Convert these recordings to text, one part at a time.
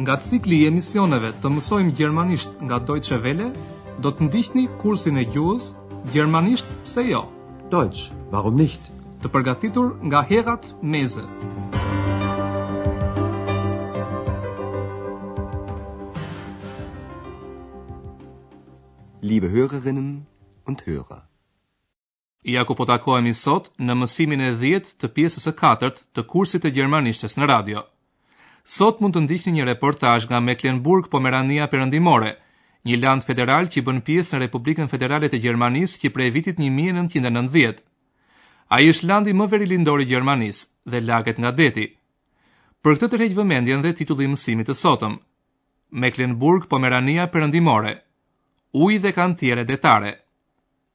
Nga cikli I emisioneve të mësojmë gjermanisht nga Deutsche Welle, do të ndiqni kursin e gjuhës Gjermanisht pse jo? Deutsch, warum nicht? Të përgatitur nga Herat Meze. Liebe Hörerinnen und Hörer. Ja ku po takohemi sot në mësimin e 10 të pjesës së 4 të kursit të gjermanishtes në radio. Sot mund të ndiqni një reportazh nga Mecklenburg-Pomerania Perëndimore, një land federal që bën pjesë në Republikën Federale të Gjermanisë që prej vitit 1990. Ai është landi më verilindor I Gjermanisë dhe laget nga deti. Për këtë tërheq vëmendjen dhe titulli I mësimit të sotëm. Mecklenburg-Pomerania Perëndimore. Ujë dhe kantiere detare.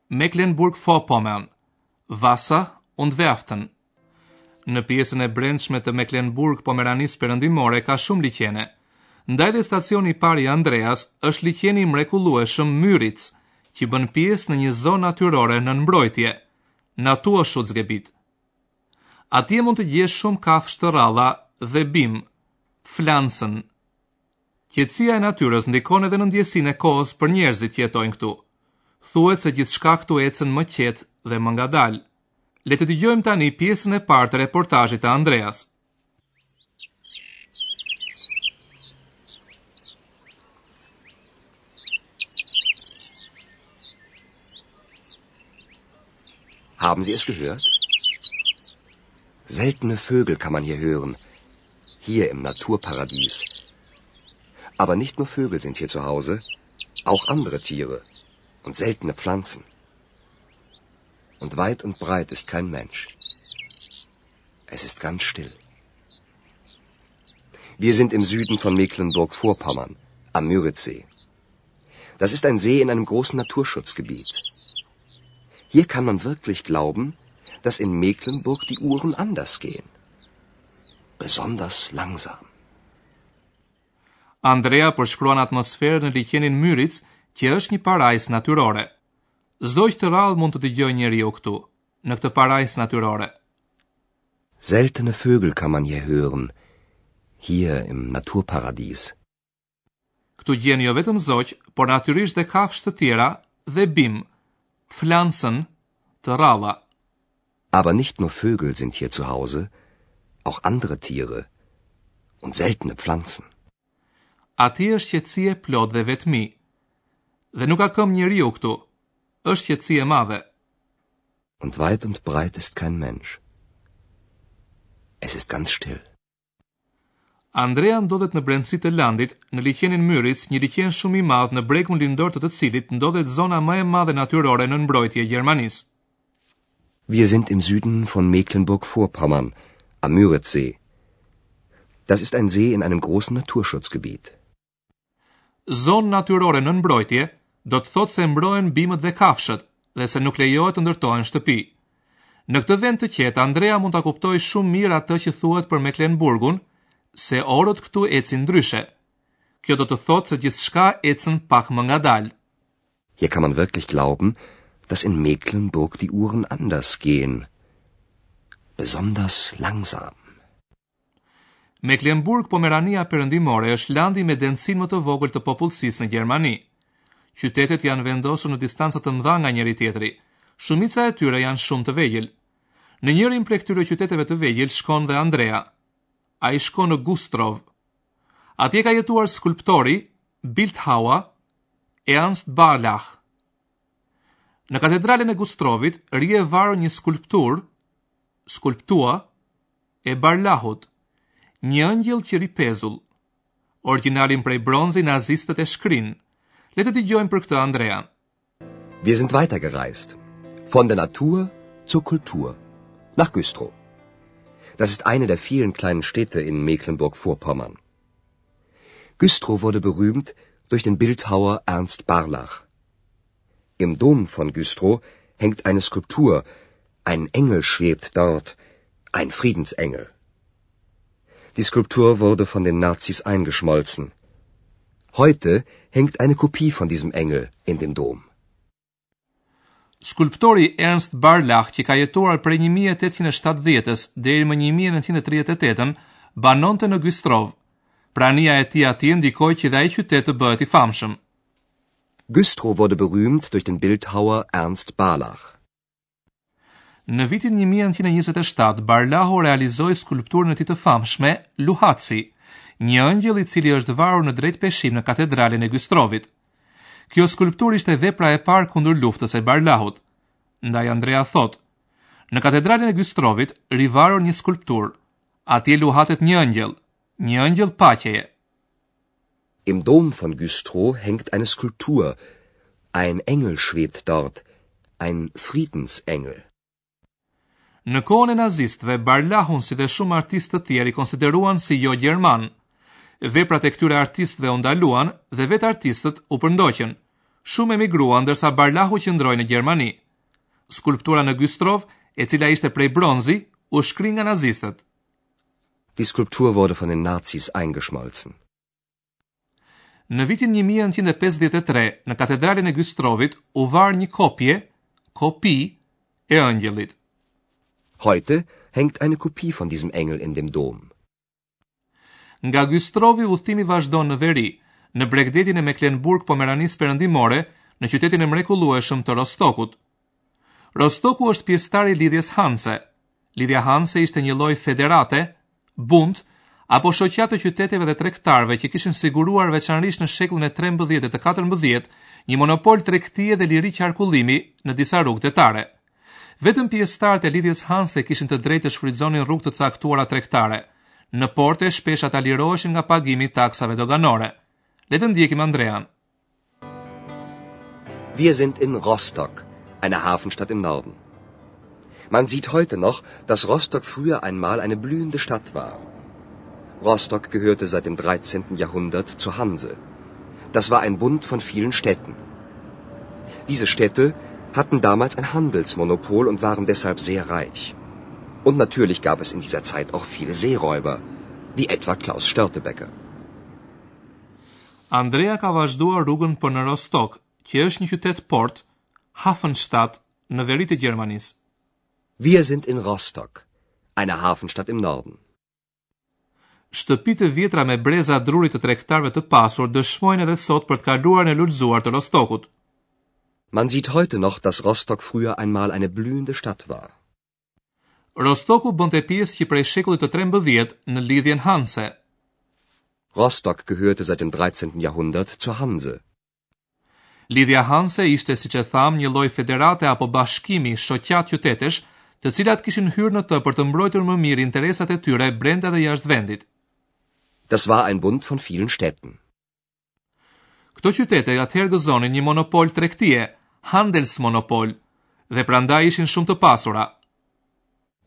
Mecklenburg-Vorpommern. Wasser und Werften. Në pjesën e brendshme të Mecklenburg-Pomeranisë Perëndimore ka shumë liqene. Ndaj dhe stacioni I parë I Andreas është liqeni I mrekullueshëm Müritz, që bën pjesë në një zonë natyrore në mbrojtje, Naturschutzgebiet. Atje mund të gjesh shumë kafshë të rralla dhe bim, Pflanzen. Qetësia e natyrës ndikon edhe në ndjesinë e kohës për njerëzit që jetojnë këtu. Thuhet se gjithçka këtu ecën më qetë dhe më ngadalë. Le të dëgjojmë tani pjesën e parë të reportazhit të Andreas. Haben Sie es gehört? Seltene Vögel kann man hier hören, hier im Naturparadies. Aber nicht nur Vögel sind hier zu Hause, auch andere Tiere und seltene Pflanzen. Und weit und breit ist kein Mensch. Es ist ganz still. Wir sind im Süden von Mecklenburg-Vorpommern, am Müritzsee. Das ist ein See in einem großen Naturschutzgebiet. Hier kann man wirklich glauben, dass in Mecklenburg die Uhren anders gehen. Besonders langsam. Andrea përshkruan atmosferën në liqenin Müritz, që është një parajsë natyrore. Çdo që të rrallë mund të dëgjojë njeriu këtu, në këtë parajsë natyrore. Seltene Vögel kann man hier hören, hier im Naturparadies. Këtu gjen jo vetëm zoq, por natyrisht dhe kafshë të tjera dhe bim, Pflanzen, të rralla. Aber nicht nur Vögel sind hier zu Hause, auch andere Tiere und seltene Pflanzen. Ati është qetësie plot dhe vetmi. Dhe nuk ka këmbë njeriu këtu. Është qetësi e madhe. Und weit und breit ist kein Mensch. Es ist ganz still. Andrea ndodhet në brendësi të landit, në liqenin Müritz, një liqen shumë I madh në bregun lindor të cilit ndodhet zona më e madhe natyrore në mbrojtje e Gjermanisë. Wir sind im Süden von Mecklenburg-Vorpommern, am Müritzsee. Das ist ein See in einem großen Naturschutzgebiet. Zonë natyrore në mbrojtje do të thotë se mbrohen bimët dhe kafshët dhe se nuk lejohet të ndërtohen shtëpi. Në këtë vend të qetë, Andrea mund ta kuptojë shumë mirë atë që thuhet për Mecklenburgun, se orët këtu ecin ndryshe. Kjo do të thotë se gjithçka ecën pak më ngadalë. Hier kann man wirklich glauben, dass in Mecklenburg die Uhren anders gehen. Besonders langsam. Mecklenburg-Pomerania Perëndimore është landi me densinë më të vogël të popullsisë në Gjermani. Qytetet janë vendosur në distanca të mëdha nga njëri tjetri. Shumica e tyre janë shumë të vegjël. Në njërin prej këtyre qyteteve të vegjël shkon dhe Andrea. Ai shkon në Güstrow. Atje ka jetuar skulptori Bildhauer Ernst Barlach. Në katedralen e Güstrowit rrie varur një skulptua e Barlachut. Një ëngjëll që ripezull. Originalin prej bronzi nazistët e shkrin. Le të dëgjojmë për këtë Andrea. Wir sind weitergereist. Von der Natur zur Kultur. Nach Güstrow. Das ist eine der vielen kleinen Städte in Mecklenburg-Vorpommern. Güstrow wurde berühmt durch den Bildhauer Ernst Barlach. Im Dom von Güstrow hängt eine Skulptur. Ein Engel schwebt dort. Ein Friedensengel. Die Skulptur wurde von den Nazis eingeschmolzen. Heute hängt eine Kopie von diesem Engel in dem Dom. Skulptori Ernst Barlach, që ka jetuar prej 1870-s deri më 1938, banonte në Güstrow. Prania e tij atje ndikoi që dhe ai qytet të bëhet i famshëm. Güstrow wurde berühmt durch den Bildhauer Ernst Barlach. Në vitin 1927, Barlahu realizoi skulpturën e tij të famshme, Luhaci, një ëngjëll i cili është varur në drejt peshim në katedralen e Güstrowit. Kjo skulpturë ishte vepra e parë kundër luftës së Barlahut. Ndaj Andrea thot: "Në katedralen e Güstrowit rivarur një skulpturë. Atje luhatet një ëngjëll paqeje." Im Dom von Güstrow hängt eine Skulptur. Ein Engel schwebt dort, ein Friedensengel. Në kohën e nazistëve, Barlahun si dhe shumë artistë të tjerë i konsideruan si jo gjerman. Veprat e këtyre artistëve u ndaluan dhe vetë artistët u përndoqën. Shumë emigruan ndërsa Barlahu qëndroi në Gjermani. Skulptura në Güstrow, e cila ishte prej bronzi, u shkri nga nazistët. Die Skulptur wurde von den Nazis eingeschmolzen. Në vitin 1953, në katedralen e Güstrowit u var një kopi e ëngjëllit. Heute hängt eine Kopie von diesem Engel in dem Dom. Nga Güstrowi udhëtimi vazhdon në veri, në bregdetin e Mecklenburg-Pomeranisë Perëndimore, në qytetin e mrekullueshëm të Rostokut. Rostoku është pjesëtar i lidhjes Hanse. Lidhja Hanse ishte një lloj federate, bund, apo shoqat të qyteteve dhe tregtarëve që kishin siguruar veçanërisht në shekullin e 13 dhe të 14 një monopol tregtie dhe liri qarkullimi në disa rrugë detare. Vetëm pjesëtarët e lidhjes Hanse kishin të drejtë të shfrytëzonin rrugë të caktuara tregtare. Në porte shpesh ata liroheshin nga pagimi i taksave doganore. Le të ndjekim Andrean. Wir sind in Rostock, einer Hafenstadt im Norden. Man sieht heute noch, dass Rostock früher einmal eine blühende Stadt war. Rostock gehörte seit dem 13. Jahrhundert zur Hanse. Das war ein Bund von vielen Städten. Diese Städte hatten damals ein Handelsmonopol und waren deshalb sehr reich. Und natürlich gab es in dieser Zeit auch viele Seeräuber, wie etwa Klaus Störtebeker. Andrea ka vazhduar rrugën për në Rostock, që është një qytet port, Hafenstadt, në veri të Gjermanisë. Wir sind in Rostock, einer Hafenstadt im Norden. Shtëpitë e vjetra me breza drurit të tregtarëve të pasur dëshmojnë edhe sot për të kaluar në lulëzuar të Rostokut. Man sieht heute noch, dass Rostock früher einmal eine blühende Stadt war. Rostoku bënte pjesë që prej shekullit të 13 në lidhjen Hanse. Rostock gehörte seit dem 13. Jahrhundert zur Hanse. Lidhja Hanse ishte, siç e tham, një lloj federate apo bashkimi shoqat qytetesh, të cilat kishin hyrë në të për të mbrojtur më mirë interesat e tyre brenda dhe jashtë vendit. Das war ein Bund von vielen Städten. Këto qytete atëherë gëzonin një monopol tregtie, Handelsmonopol, dhe prandaj ishin shumë të pasura.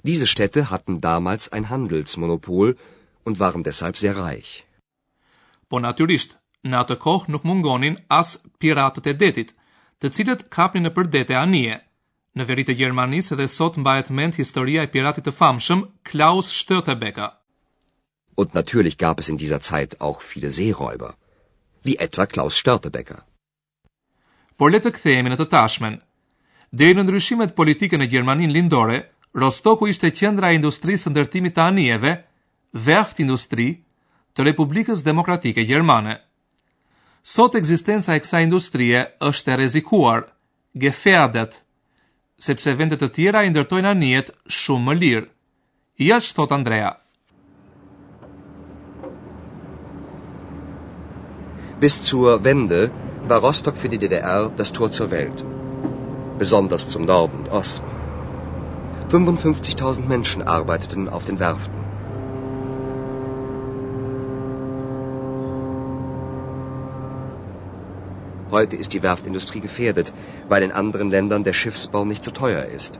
Diese Städte hatten damals ein Handelsmonopol und waren deshalb sehr reich. Po natyrisht, në atë kohë nuk mungonin as piratët e detit, të cilët kapnin në përdete anije. Në veri të Gjermanisë edhe sot mbahet mend historia e piratit të famshëm Klaus Störtebeker. Und natürlich gab es in dieser Zeit auch viele Seeräuber, wie etwa Klaus Störtebeker. Por le të kthehemi në të tashmen. Deri në ndryshimet politike në Gjermaninë lindore, Rostoku ishte qendra e industrisë së ndërtimit të anijeve, Werftindustri, të Republikës Demokratike Gjermane. Sot ekzistenca e kësaj industrie është e rrezikuar, gefährdet, sepse vendet të tjera i ndërtojnë anijet shumë më lirë. Ja që thot Andrea. Bis zur Wende war Rostock für die DDR das Tor zur Welt, besonders zum Norden und Osten. 55.000 Menschen arbeiteten auf den Werften. Heute ist die Werftindustrie gefährdet, weil in anderen Ländern der Schiffsbau nicht so teuer ist.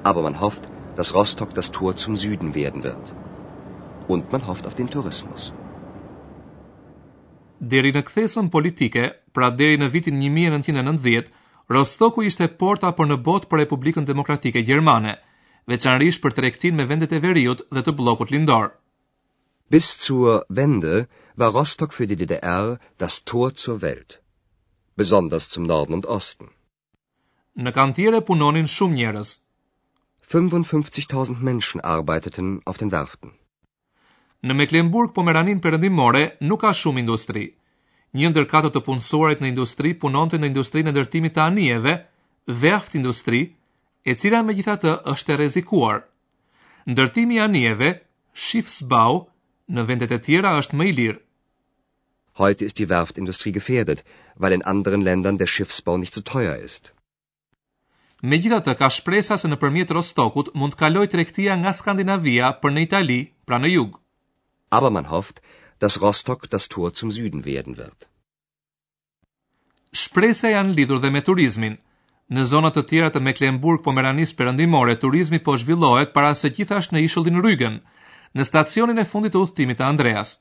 Aber man hofft, dass Rostock das Tor zum Süden werden wird. Und man hofft auf den Tourismus. Deri në kthesën politike, pra deri në vitin 1990, Rostoku ishte porta për në botë për Republikën Demokratike Gjermane, veçanërisht për tregtinë me vendet e veriut dhe të bllokut lindor. Bis zur Wende war Rostock für die DDR das Tor zur Welt, besonders zum Norden und Osten. Në kantiere punonin shumë njerëz. 55.000 Menschen arbeiteten auf den Werften. Në Mecklenburg-Pomeranin perëndimore nuk ka shumë industri. Një ndër 4 të punësuarit në industri punonte në industrinë e ndërtimit të anijeve, werft industri, e cila megjithatë është e rrezikuar. Ndërtimi i anijeve, Schiffsbau, në vendet e tjera është më i lirë. Heute ist die Werftindustrie gefährdet, weil in anderen Ländern der Schiffsbau nicht so teuer ist. Megjithatë ka shpresa se nëpërmjet Rostokut mund të kalojë tregtia nga Skandinavia për në Itali, pra në jug. Aber man hofft, dass Rostock das Tor zum Süden werden wird. Shpresa janë lidhur dhe me turizmin. Në zonat të tjera të Mecklenburg-Pomeranisë perëndimore, turizmi po zhvillohet para se gjithashtu në ishullin Rügen, në stacionin e fundit të udhëtimit të Andreas.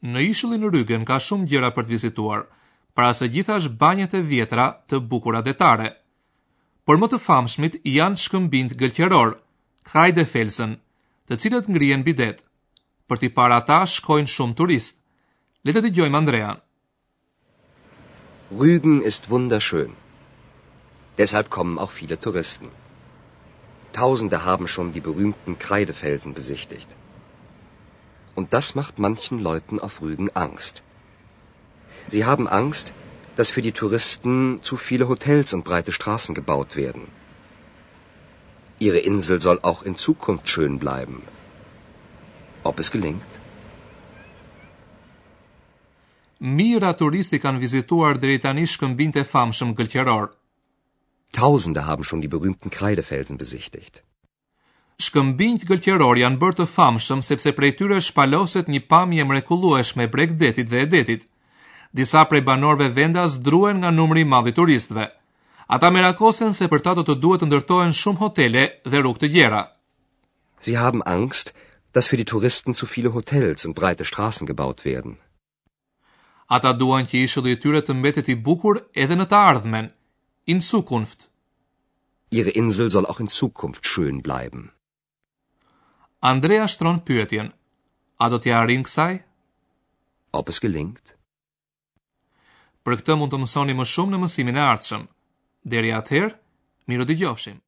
Në ishullin Rügen ka shumë gjëra për të vizituar, para se gjithashtu banjet e vjetra të bukura detare. Por më të famshmit janë shkëmbinjt gëlqëror, Heidefelsen, të cilët ngrihen bidet. Për t'i parë ata shkojnë shumë turist. Le të dëgjojmë Andrean. Rügen ist wunderschön. Deshalb kommen auch viele Touristen. Tausende haben schon die berühmten Kreidefelsen besichtigt. Und das macht manchen Leuten auf Rügen Angst. Sie haben Angst, dass für die Touristen zu viele Hotels und breite Straßen gebaut werden. Ihre Insel soll auch in Zukunft schön bleiben. Ob es gelingt? Mijëra turisti kanë vizituar deri tani shkëmbinjt e famshëm gëlqëror. Tausende haben schon die berühmten Kreidefelsen besichtigt. Shkëmbinjt gëlqëror janë bërë të famshëm sepse prej tyre shpaloset një pamje mrekullueshme e Bregdetit dhe e detit. Disa prej banorëve vendas druhen nga numri i madh i turistëve. Ata merakosen se për ta do të duhet të ndërtohen shumë hotele dhe rrugë të gjera. Sie haben Angst, dass für die Touristen zu viele Hotels und breite Straßen gebaut werden. Ata duan që ishulli i tyre të mbetet i bukur edhe në të ardhmen, in Zukunft. Ihre Insel soll auch in Zukunft schön bleiben. Andrea shtron pyetjen. A do t'ja arrin kësaj? Ob es gelingt? Për këtë mund të mësoni më shumë në mësimin e ardhshëm. Deri atëherë, miru dëgjofshim.